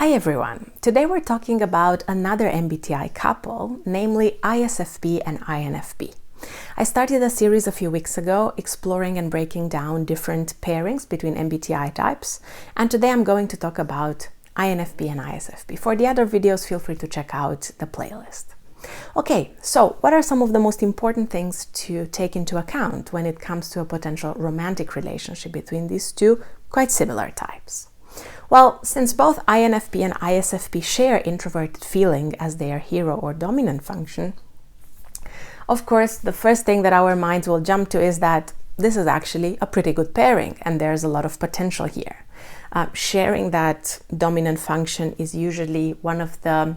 Hi everyone! Today we're talking about another MBTI couple, namely ISFP and INFP. I started a series a few weeks ago exploring and breaking down different pairings between MBTI types, and today I'm going to talk about INFP and ISFP. For the other videos, feel free to check out the playlist. Okay, so what are some of the most important things to take into account when it comes to a potential romantic relationship between these two quite similar types? Well, since both INFP and ISFP share introverted feeling as their hero or dominant function, of course, the first thing that our minds will jump to is that this is actually a pretty good pairing and there's a lot of potential here. Sharing that dominant function is usually one of the,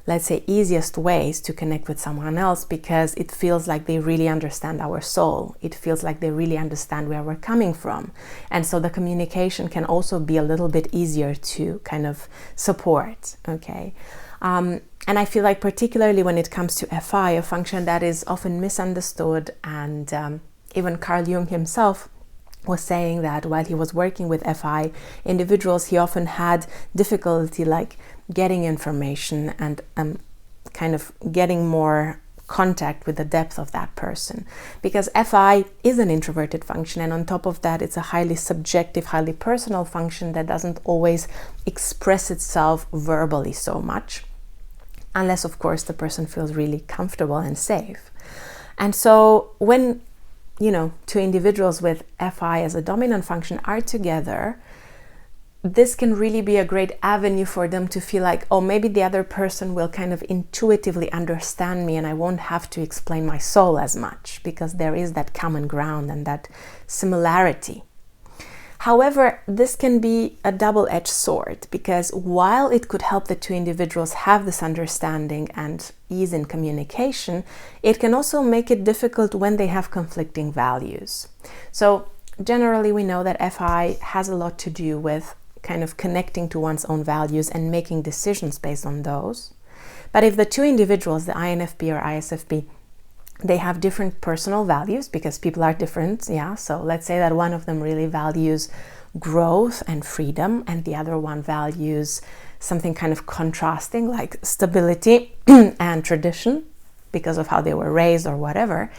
let's say, easiest ways to connect with someone else because it feels like they really understand our soul. It feels like they really understand where we're coming from. And so the communication can also be a little bit easier to kind of support, okay? And I feel like particularly when it comes to FI, a function that is often misunderstood, and even Carl Jung himself was saying that while he was working with FI individuals, he often had difficulty like getting information and kind of getting more contact with the depth of that person, because FI is an introverted function, and on top of that it's a highly subjective, highly personal function that doesn't always express itself verbally so much, unless of course the person feels really comfortable and safe. And so when two individuals with FI as a dominant function are together, this can really be a great avenue for them to feel like, oh, maybe the other person will kind of intuitively understand me and I won't have to explain my soul as much because there is that common ground and that similarity. However, this can be a double-edged sword because while it could help the two individuals have this understanding and ease in communication, it can also make it difficult when they have conflicting values. So generally we know that FI has a lot to do with kind of connecting to one's own values and making decisions based on those. But if the two individuals, the INFP or ISFP, they have different personal values because people are different, yeah. So let's say that one of them really values growth and freedom and the other one values something kind of contrasting like stability and tradition because of how they were raised or whatever.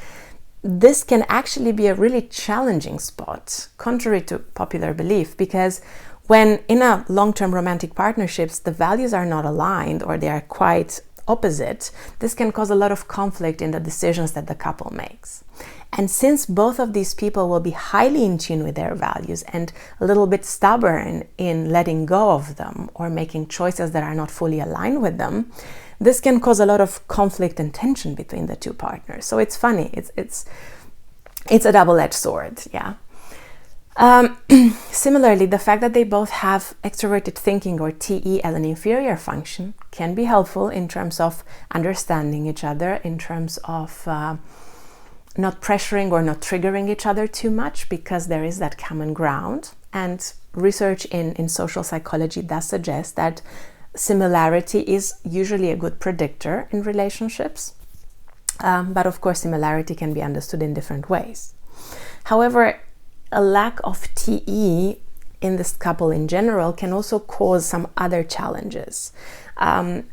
This can actually be a really challenging spot, contrary to popular belief, because when in a long-term romantic partnerships, the values are not aligned or they are quite opposite, this can cause a lot of conflict in the decisions that the couple makes. And since both of these people will be highly in tune with their values and a little bit stubborn in letting go of them or making choices that are not fully aligned with them, this can cause a lot of conflict and tension between the two partners. So it's funny, it's a double-edged sword, yeah. Similarly, the fact that they both have extroverted thinking or TE as an inferior function can be helpful in terms of understanding each other, in terms of not pressuring or not triggering each other too much because there is that common ground. And research in social psychology does suggest that similarity is usually a good predictor in relationships. But of course, similarity can be understood in different ways. However, a lack of TE in this couple in general can also cause some other challenges.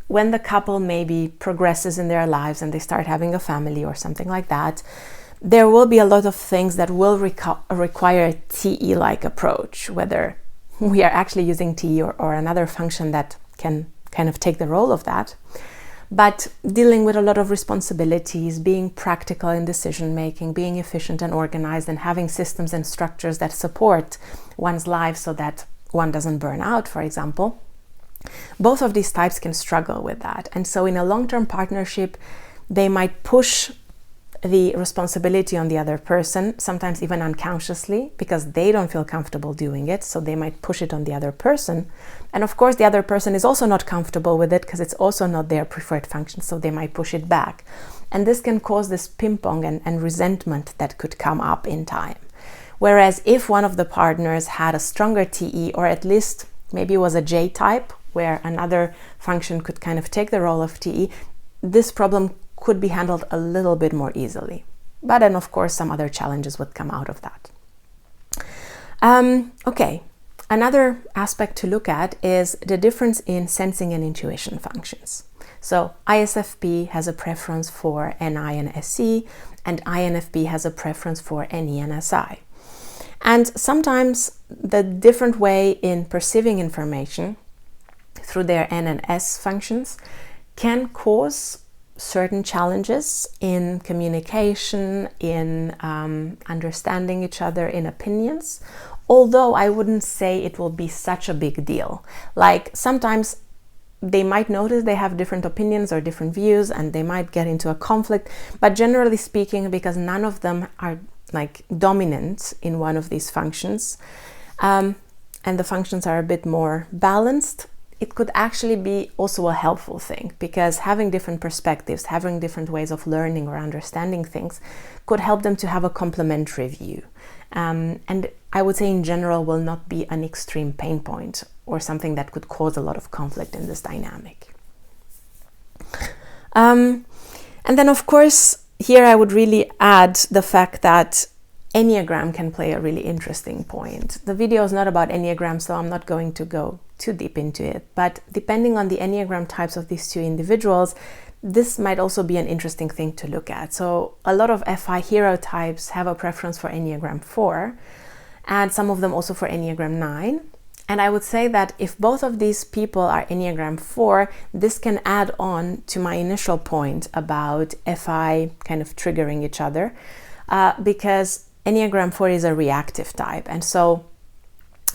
When the couple maybe progresses in their lives and they start having a family or something like that, there will be a lot of things that will require a TE-like approach, whether we are actually using TE or another function that can kind of take the role of that. But dealing with a lot of responsibilities, being practical in decision making, being efficient and organized, and having systems and structures that support one's life so that one doesn't burn out, for example. Both of these types can struggle with that. And so in a long-term partnership, they might push the responsibility on the other person, sometimes even unconsciously, because they don't feel comfortable doing it, so they might push it on the other person. And of course, the other person is also not comfortable with it because it's also not their preferred function, so they might push it back. And this can cause this ping-pong and resentment that could come up in time. Whereas if one of the partners had a stronger TE, or at least maybe it was a J type, where another function could kind of take the role of TE, this problem could be handled a little bit more easily. But then, of course, some other challenges would come out of that. Okay, another aspect to look at is the difference in sensing and intuition functions. So ISFP has a preference for NI and SE, and INFP has a preference for NE and SI. And sometimes the different way in perceiving information through their N and S functions can cause certain challenges in communication, in understanding each other, in opinions, although I wouldn't say it will be such a big deal. Like sometimes they might notice they have different opinions or different views and they might get into a conflict, but generally speaking, because none of them are like dominant in one of these functions, and the functions are a bit more balanced, it could actually be also a helpful thing, because having different perspectives, having different ways of learning or understanding things could help them to have a complementary view. And I would say in general will not be an extreme pain point or something that could cause a lot of conflict in this dynamic. And then of course, here I would really add the fact that Enneagram can play a really interesting point. The video is not about Enneagram, so I'm not going to go too deep into it, but depending on the Enneagram types of these two individuals, this might also be an interesting thing to look at. So a lot of FI hero types have a preference for Enneagram 4, and some of them also for Enneagram 9. And I would say that if both of these people are Enneagram 4, this can add on to my initial point about FI kind of triggering each other, because Enneagram 4 is a reactive type. And so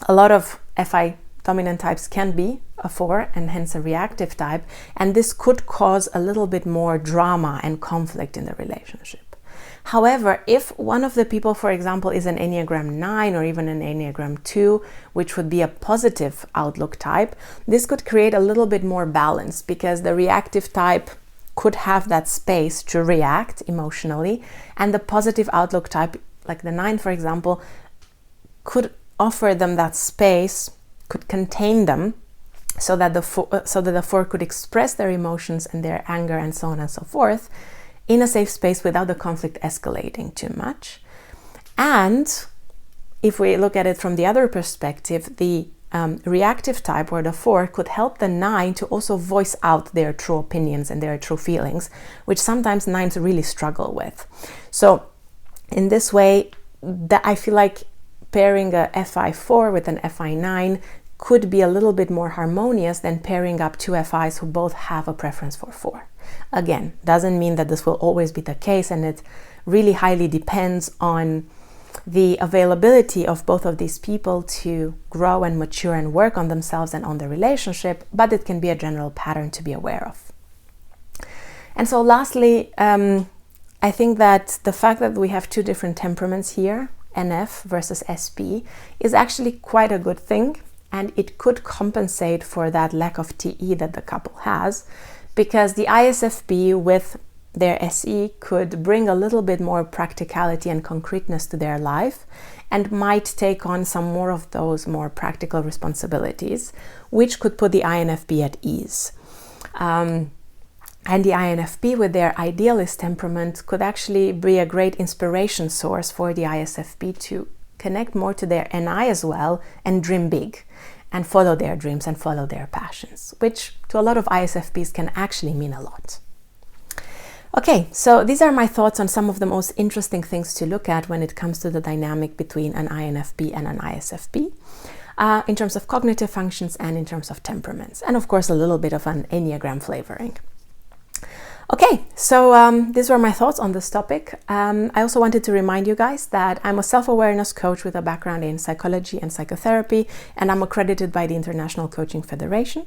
a lot of FI dominant types can be a 4 and hence a reactive type. And this could cause a little bit more drama and conflict in the relationship. However, if one of the people, for example, is an Enneagram 9 or even an Enneagram 2, which would be a positive outlook type, this could create a little bit more balance, because the reactive type could have that space to react emotionally, and the positive outlook type, like the 9, for example, could offer them that space, could contain them, so that the 4 could express their emotions and their anger and so on and so forth in a safe space without the conflict escalating too much. And if we look at it from the other perspective, the reactive type, or the 4, could help the 9 to also voice out their true opinions and their true feelings, which sometimes 9s really struggle with. So in this way, I feel like pairing a FI4 with an FI9 could be a little bit more harmonious than pairing up two FIs who both have a preference for 4. Again, doesn't mean that this will always be the case, and it really highly depends on the availability of both of these people to grow and mature and work on themselves and on the relationship, but it can be a general pattern to be aware of. And so lastly, I think that the fact that we have two different temperaments here, NF versus SP, is actually quite a good thing, and it could compensate for that lack of TE that the couple has, because the ISFP with their SE could bring a little bit more practicality and concreteness to their life and might take on some more of those more practical responsibilities, which could put the INFP at ease. And the INFP with their idealist temperament could actually be a great inspiration source for the ISFP to connect more to their NI as well and dream big and follow their dreams and follow their passions, which to a lot of ISFPs can actually mean a lot. Okay, so these are my thoughts on some of the most interesting things to look at when it comes to the dynamic between an INFP and an ISFP, in terms of cognitive functions and in terms of temperaments, and of course a little bit of an Enneagram flavoring. Okay, so these were my thoughts on this topic. I also wanted to remind you guys that I'm a self-awareness coach with a background in psychology and psychotherapy, and I'm accredited by the International Coaching Federation.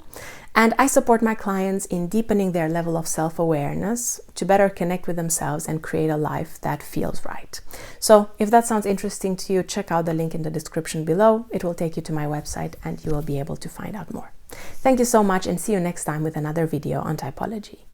And I support my clients in deepening their level of self-awareness to better connect with themselves and create a life that feels right. So if that sounds interesting to you, check out the link in the description below. It will take you to my website and you will be able to find out more. Thank you so much, and see you next time with another video on typology.